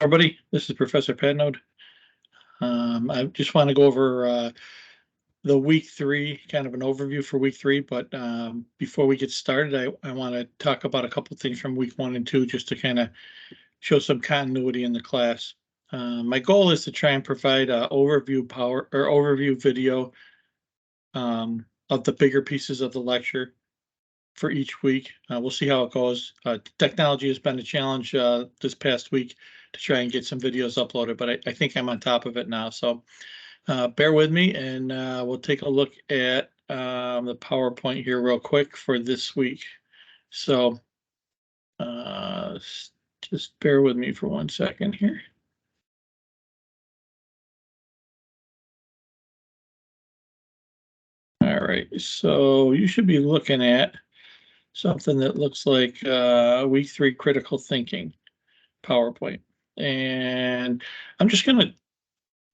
Everybody, this is Professor Padnode. I just want to go over the week 3, kind of an overview for week 3. But before we get started, I want to talk about a couple of things from week 1 and 2, just to kind of show some continuity in the class. My goal is to try and provide an overview video of the bigger pieces of the lecture for each week. We'll see how it goes. Technology has been a challenge this past week to try and get some videos uploaded, but I think I'm on top of it now. So bear with me, and we'll take a look at the PowerPoint here real quick for this week. So just bear with me for 1 second here. All right, so you should be looking at something that looks like week 3 critical thinking PowerPoint. And I just want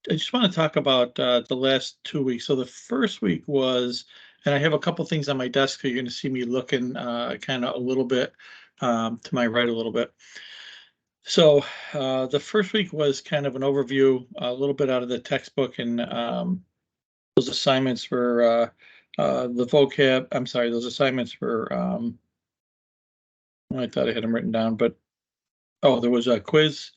to talk about the last 2 weeks. So the first week was, and I have a couple things on my desk, so you're going to see me looking kind of a little bit to my right a little bit. So the first week was kind of an overview, a little bit out of the textbook, and those assignments were the vocab. I'm sorry, those assignments were, I thought I had them written down, but there was a quiz.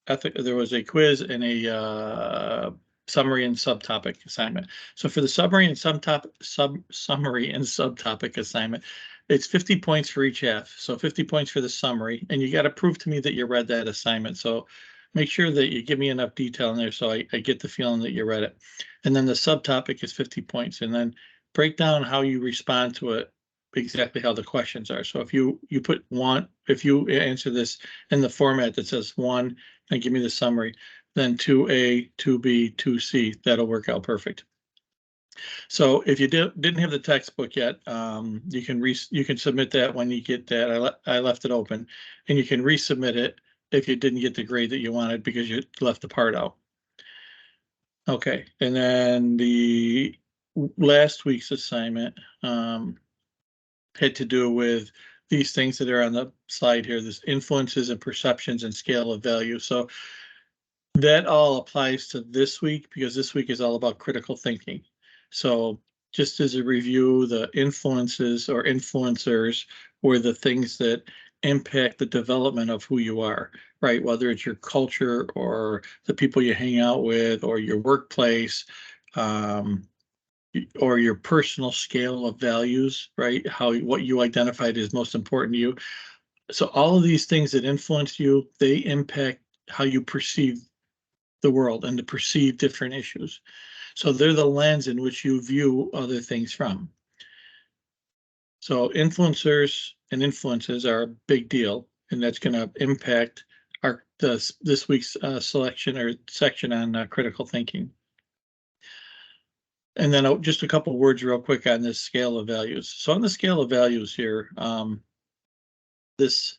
There was a quiz and a summary and subtopic assignment. So for the summary and subtopic assignment, it's 50 points for each half. So 50 points for the summary, and you got to prove to me that you read that assignment. So make sure that you give me enough detail in there so I get the feeling that you read it. And then the subtopic is 50 points, and then break down how you respond to it, exactly how the questions are. So if you put one, if you answer this in the format that says 1 and give me the summary, then 2A, 2B, 2C, that'll work out perfect. So if you didn't have the textbook yet, you can submit that when you get that. I left it open, and you can resubmit it if you didn't get the grade that you wanted because you left the part out. Okay, and then the last week's assignment had to do with these things that are on the slide here, this influences and perceptions and scale of value. So that all applies to this week because this week is all about critical thinking. So just as a review, the influences or influencers were the things that impact the development of who you are, right? Whether it's your culture or the people you hang out with or your workplace, or your personal scale of values, right? What you identified as most important to you. So all of these things that influence you, they impact how you perceive the world and to perceive different issues. So they're the lens in which you view other things from. So influencers and influences are a big deal, and that's going to impact this week's selection or section on critical thinking. And then just a couple words real quick on this scale of values. So on the scale of values here, this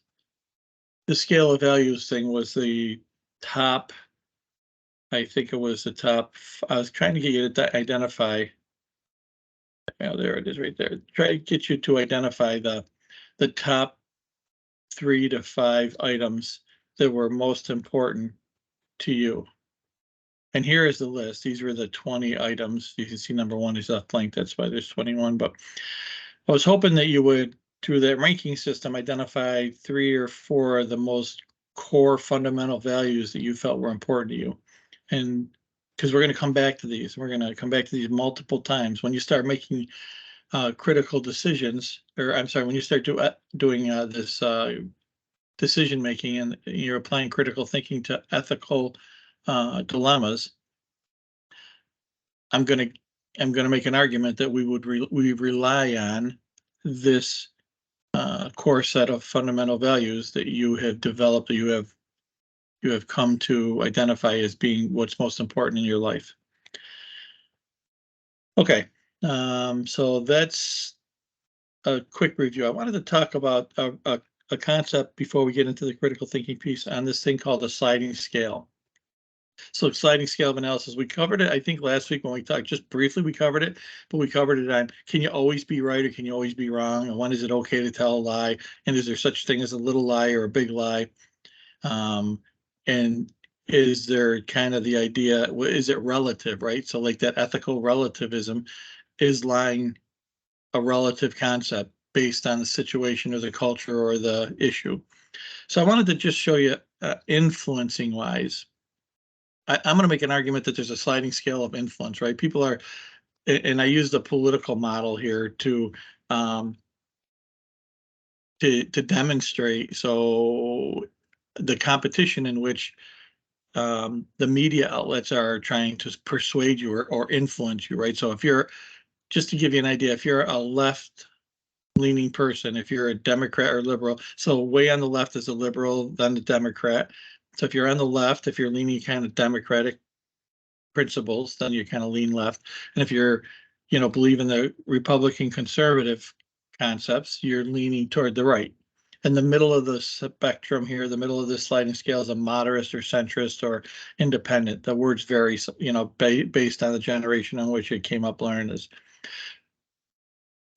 scale of values thing was the top, I think it was the top, I was trying to get you to identify, there it is right there. Try to get you to identify the top 3 to 5 items that were most important to you. And here is the list. These were the 20 items. You can see number 1 is left blank. That's why there's 21. But I was hoping that you would, through that ranking system, identify 3 or 4 of the most core fundamental values that you felt were important to you. And because we're going to come back to these. We're going to come back to these multiple times. When you start making critical decisions, or I'm sorry, when you start doing this decision making and you're applying critical thinking to ethical dilemmas, I'm going to make an argument that we rely on this core set of fundamental values that you have developed, that you have come to identify as being what's most important in your life. Okay, so that's a quick review. I wanted to talk about a concept before we get into the critical thinking piece on this thing called a sliding scale. So sliding scale of analysis, we covered it, I think last week when we talked, just briefly we covered it, but we covered it on, can you always be right or can you always be wrong? And when is it okay to tell a lie? And is there such thing as a little lie or a big lie? And is there kind of the idea, is it relative, right? So like that ethical relativism, is lying a relative concept based on the situation or the culture or the issue. So I wanted to just show you influencing wise. I'm going to make an argument that there's a sliding scale of influence, right? People are, and I use the political model here um, to demonstrate. So the competition in which the media outlets are trying to persuade you or influence you, right? So if you're, just to give you an idea, if you're a left leaning person, if you're a Democrat or liberal, so way on the left is a liberal, then the Democrat. So if you're on the left, if you're leaning kind of Democratic principles, then you kind of lean left. And if you're, believe in the Republican conservative concepts, you're leaning toward the right. And the middle of the spectrum here, the middle of this sliding scale is a moderate or centrist or independent. The words vary, based on the generation on which it came up learning this.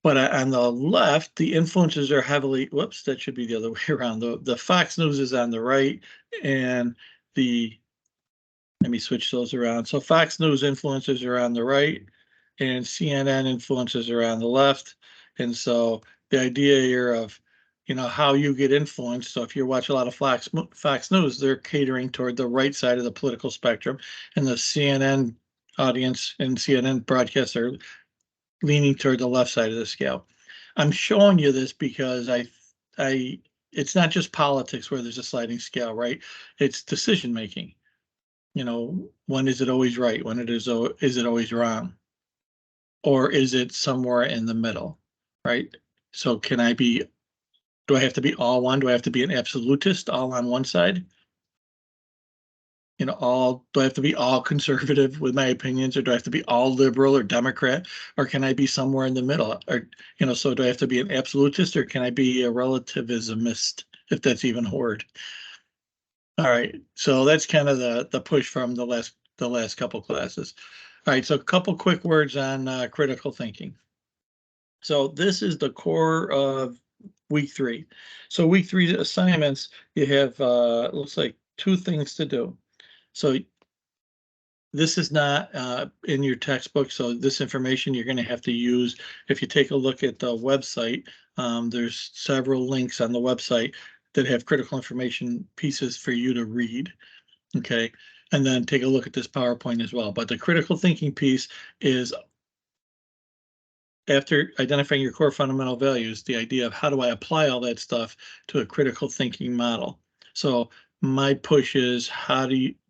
But on the left, the influences are heavily, whoops, that should be the other way around. The Fox News is on the right, and let me switch those around. So Fox News influences are on the right, and CNN influences are on the left. And so the idea here of, how you get influenced. So if you watch a lot of Fox News, they're catering toward the right side of the political spectrum, and the CNN audience and CNN broadcasts are leaning toward the left side of the scale. I'm showing you this because it's not just politics where there's a sliding scale, right? It's decision making. When is it always right? When is it always wrong? Or is it somewhere in the middle, right? So do I have to be all one? Do I have to be an absolutist, all on one side? Do I have to be all conservative with my opinions, or do I have to be all liberal or Democrat, or can I be somewhere in the middle? Or, so do I have to be an absolutist, or can I be a relativismist, if that's even a word? All right, so that's kind of the push from the last couple classes. All right, so a couple quick words on critical thinking. So this is the core of week 3. So week 3 assignments, you have looks like 2 things to do. So this is not in your textbook, so this information you're going to have to use. If you take a look at the website, there's several links on the website that have critical information pieces for you to read. Okay, and then take a look at this PowerPoint as well. But the critical thinking piece is, after identifying your core fundamental values, the idea of how do I apply all that stuff to a critical thinking model. So my push is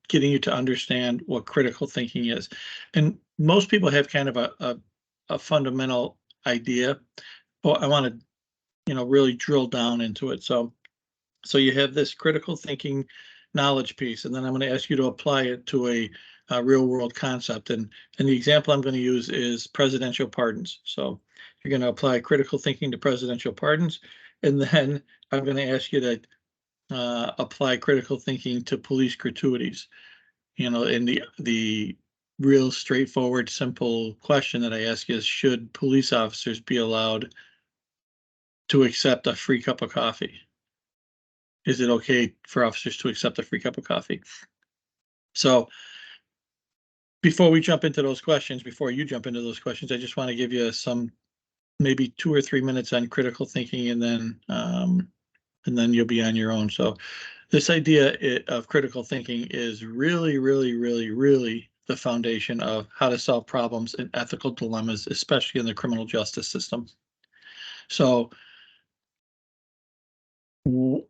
getting you to understand what critical thinking is. And most people have kind of a fundamental idea, but I want to, really drill down into it. So you have this critical thinking knowledge piece, and then I'm going to ask you to apply it to a real world concept. And the example I'm going to use is presidential pardons. So you're going to apply critical thinking to presidential pardons, and then I'm going to ask you to apply critical thinking to police gratuities. And the real straightforward, simple question that I ask is, should police officers be allowed to accept a free cup of coffee? Is it okay for officers to accept a free cup of coffee? So before you jump into those questions, I just want to give you some, maybe 2 or 3 minutes on critical thinking, and then you'll be on your own. So this idea of critical thinking is really, really, really, really the foundation of how to solve problems and ethical dilemmas, especially in the criminal justice system. So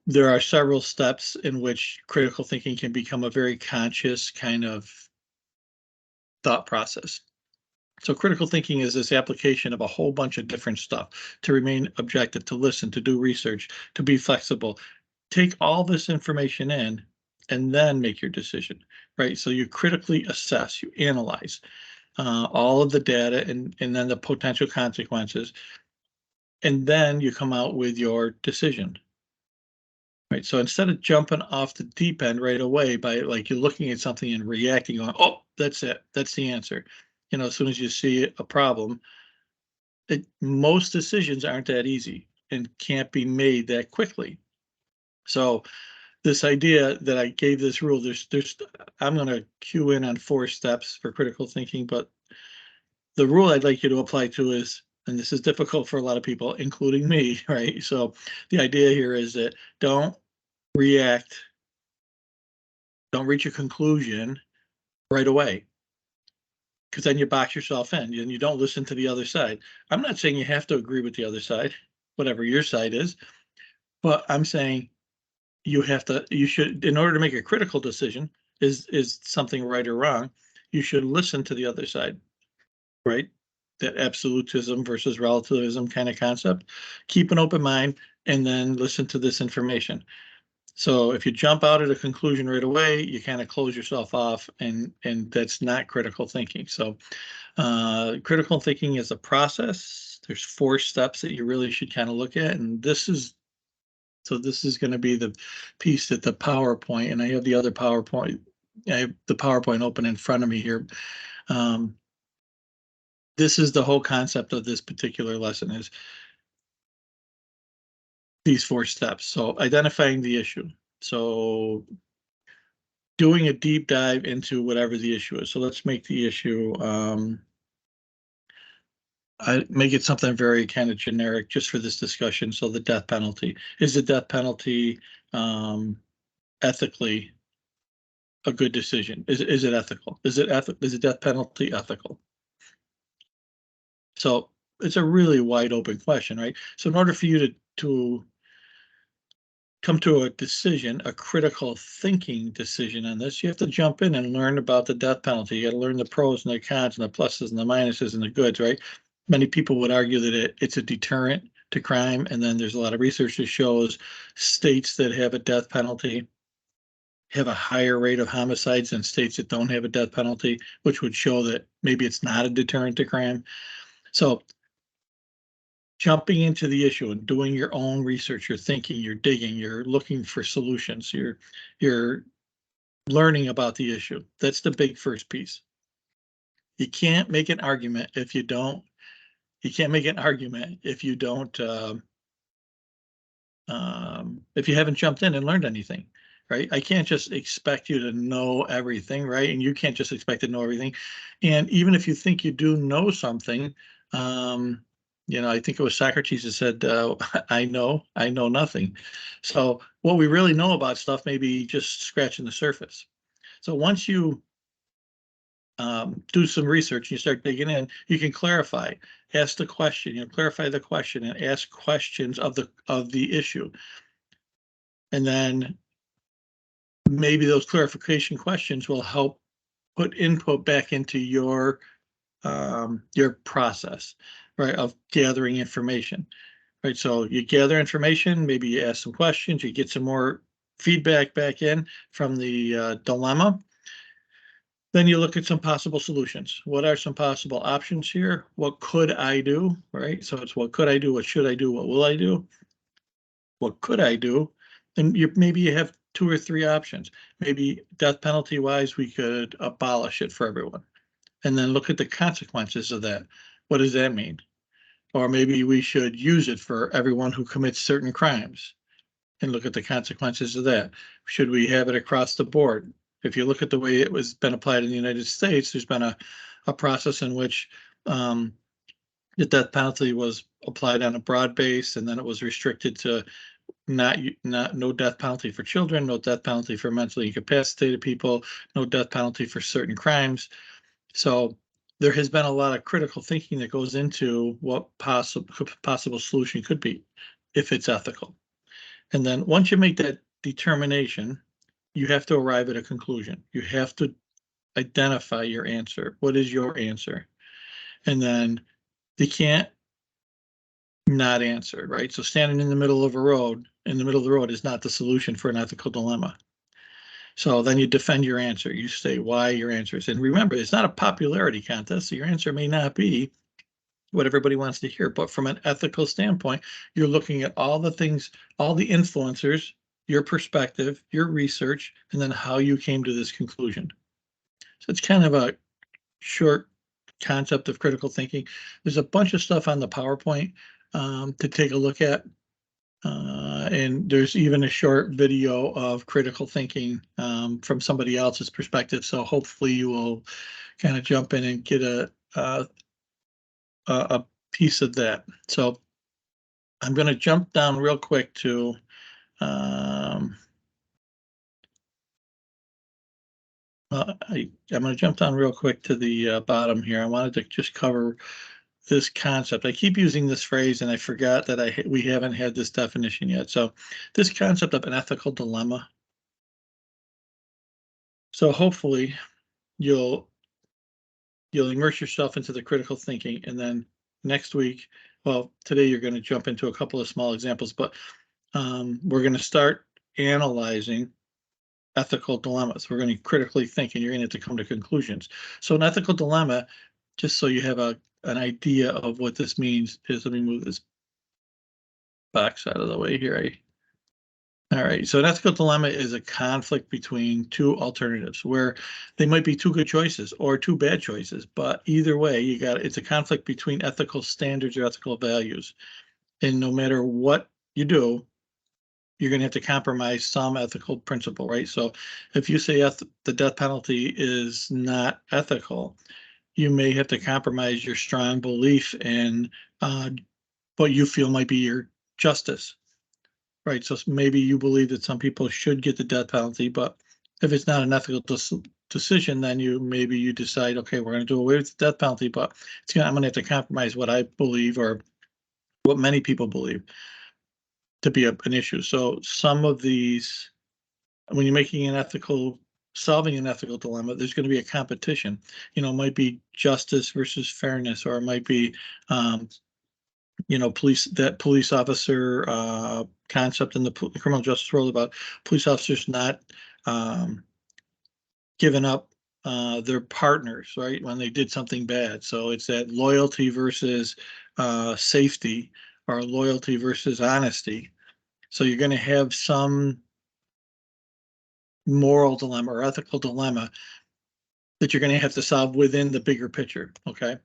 there are several steps in which critical thinking can become a very conscious kind of thought process. So critical thinking is this application of a whole bunch of different stuff: to remain objective, to listen, to do research, to be flexible. Take all this information in and then make your decision, right? So you critically assess, you analyze all of the data and then the potential consequences, and then you come out with your decision. Right. So instead of jumping off the deep end right away by, like, you're looking at something and reacting on, oh, that's it, that's the answer. As soon as you see a problem, most decisions aren't that easy and can't be made that quickly. So this idea that I gave this rule, I'm going to cue in on 4 steps for critical thinking, but the rule I'd like you to apply to is, and this is difficult for a lot of people, including me, right? So the idea here is that don't react, don't reach a conclusion right away, because then you box yourself in and you don't listen to the other side. I'm not saying you have to agree with the other side, whatever your side is, but I'm saying you should, in order to make a critical decision, is something right or wrong, you should listen to the other side, right? That absolutism versus relativism kind of concept. Keep an open mind and then listen to this information. So if you jump out at a conclusion right away, you kind of close yourself off, and that's not critical thinking. So critical thinking is a process. There's 4 steps that you really should kind of look at, and this is going to be the piece that the PowerPoint, and I have the other PowerPoint. I have the PowerPoint open in front of me here. This is the whole concept of this particular lesson, is these 4 steps. So identifying the issue. So doing a deep dive into whatever the issue is. So let's make the issue, I make it something very kind of generic just for this discussion. So the death penalty. Is the death penalty ethically a good decision? Is it ethical? Is the death penalty ethical? So it's a really wide open question, right? So in order for you to come to a decision, a critical thinking decision on this, you have to jump in and learn about the death penalty. You got to learn the pros and the cons and the pluses and the minuses and the goods, right? Many people would argue that it's a deterrent to crime, and then there's a lot of research that shows states that have a death penalty have a higher rate of homicides than states that don't have a death penalty, which would show that maybe it's not a deterrent to crime. So jumping into the issue and doing your own research, you're thinking, you're digging, you're looking for solutions, you're learning about the issue. That's the big first piece. You can't make an argument if you don't, if you haven't jumped in and learned anything, right? I can't just expect you to know everything, right? And you can't just expect to know everything. And even if you think you do know something, I think it was Socrates that said, I know nothing. So what we really know about stuff may be just scratching the surface. So once you do some research, you start digging in, you can clarify, ask the question, clarify the question and ask questions of the issue. And then maybe those clarification questions will help put input back into your process, right, of gathering information, right? So you gather information, maybe you ask some questions, you get some more feedback back in from the dilemma. Then you look at some possible solutions. What are some possible options here? What could I do, right? So it's what could I do? What should I do? What will I do? What could I do? And maybe you have 2 or 3 options. Maybe death penalty wise, we could abolish it for everyone. And then look at the consequences of that. What does that mean? Or maybe we should use it for everyone who commits certain crimes and look at the consequences of that. Should we have it across the board? If you look at the way it was been applied in the United States, there's been a process in which the death penalty was applied on a broad base, and then it was restricted to no death penalty for children, no death penalty for mentally incapacitated people, no death penalty for certain crimes. So there has been a lot of critical thinking that goes into what possible solution could be if it's ethical. And then once you make that determination, you have to arrive at a conclusion. You have to identify your answer. What is your answer? And then you can't not answer, right? So standing in the middle of the road is not the solution for an ethical dilemma. So then you defend your answer. You say why your answer is. And remember, it's not a popularity contest. So your answer may not be what everybody wants to hear. But from an ethical standpoint, you're looking at all the things, all the influencers, your perspective, your research, and then how you came to this conclusion. So it's kind of a short concept of critical thinking. There's a bunch of stuff on the PowerPoint to take a look at. And there's even a short video of critical thinking from somebody else's perspective. So hopefully you will kind of jump in and get a piece of that. So I'm going to jump down real quick to I'm going to jump down real quick to the bottom here. I wanted to just cover this concept. I keep using this phrase, and I forgot that we haven't had this definition yet. So this concept of an ethical dilemma. So hopefully you'll immerse yourself into the critical thinking, and then next week, well, today you're going to jump into a couple of small examples, but we're going to start analyzing ethical dilemmas. We're going to critically think, and you're going to have to come to conclusions. So an ethical dilemma, just so you have an idea of what this means, is, let me move this box out of the way here. All right, so an ethical dilemma is a conflict between two alternatives where they might be two good choices or two bad choices, but either way, it's a conflict between ethical standards or ethical values. And no matter what you do, you're going to have to compromise some ethical principle, right? So if you say the death penalty is not ethical, you may have to compromise your strong belief in what you feel might be your justice. Right, so maybe you believe that some people should get the death penalty, but if it's not an ethical decision, then maybe you decide, okay, we're going to do away with the death penalty, but I'm going to have to compromise what I believe or what many people believe to be an issue. So some of these, when you're solving an ethical dilemma, there's going to be a competition. It might be justice versus fairness, or it might be police officer concept in the criminal justice world about police officers not giving up their partners, right, when they did something bad. So it's that loyalty versus safety, or loyalty versus honesty. So you're going to have some moral dilemma or ethical dilemma that you're going to have to solve within the bigger picture. Okay.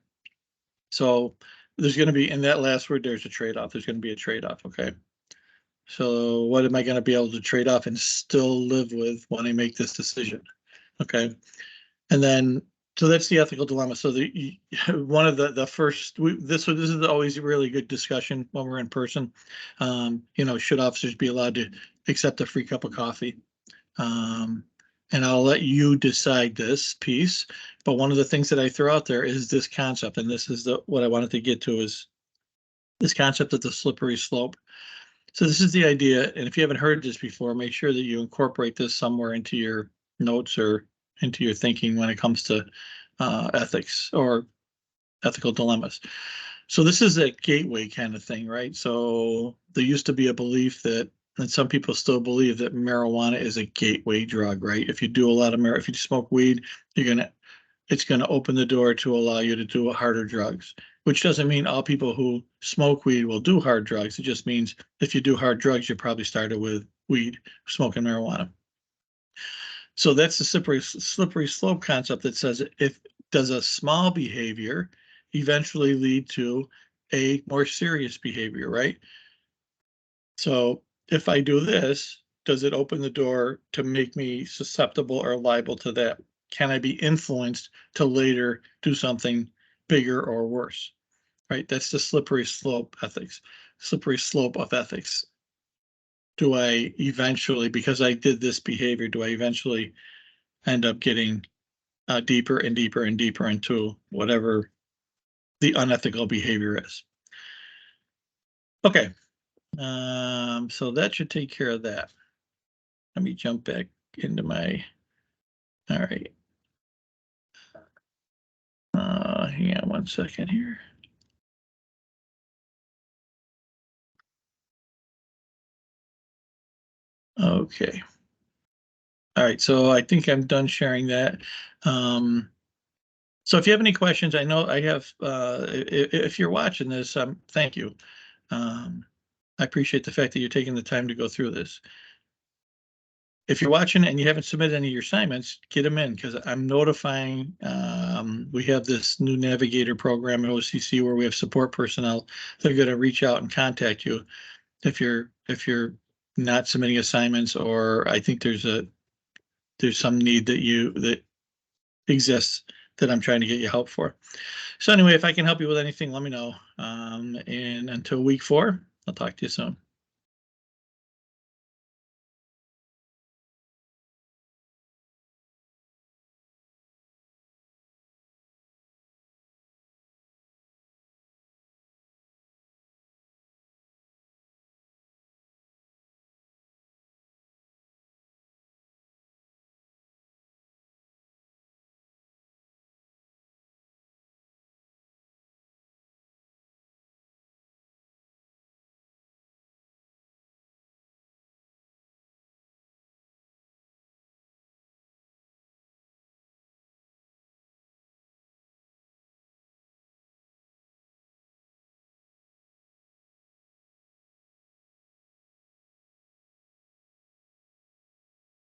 So there's going to be, in that last word, there's a trade-off. There's going to be a trade-off. Okay. So what am I going to be able to trade off and still live with when I make this decision? Okay. And then, so that's the ethical dilemma. So one of the first, this is always a really good discussion when we're in person. Should officers be allowed to accept a free cup of coffee? And I'll let you decide this piece. But one of the things that I throw out there is this concept, and this is what I wanted to get to, is this concept of the slippery slope. So this is the idea, and if you haven't heard this before, make sure that you incorporate this somewhere into your notes or into your thinking when it comes to ethics or ethical dilemmas. So this is a gateway kind of thing, right? So there used to be a belief that, and some people still believe, that marijuana is a gateway drug, right? If you do a lot of if you smoke weed, it's gonna open the door to allow you to do harder drugs, which doesn't mean all people who smoke weed will do hard drugs. It just means if you do hard drugs, you probably started with weed, smoking marijuana. So that's the slippery slope concept that says, does a small behavior eventually lead to a more serious behavior, right? So if I do this, does it open the door to make me susceptible or liable to that? Can I be influenced to later do something bigger or worse? Right? That's the slippery slope of ethics. Do I eventually, because I did this behavior, do I eventually end up getting deeper and deeper and deeper into whatever the unethical behavior is? Okay. So that should take care of that. Let me jump back into my, all right. Hang on 1 second here. Okay. All right, so I think I'm done sharing that. So if you have any questions, I know I have, if you're watching this, thank you. I appreciate the fact that you're taking the time to go through this. If you're watching and you haven't submitted any of your assignments, get them in, because I'm notifying. We have this new navigator program at OCC where we have support personnel that are going to reach out and contact you if you're if you're not submitting assignments, or I think there's some need that exists that I'm trying to get you help for. So anyway, if I can help you with anything, let me know. And until week 4, I'll talk to you soon.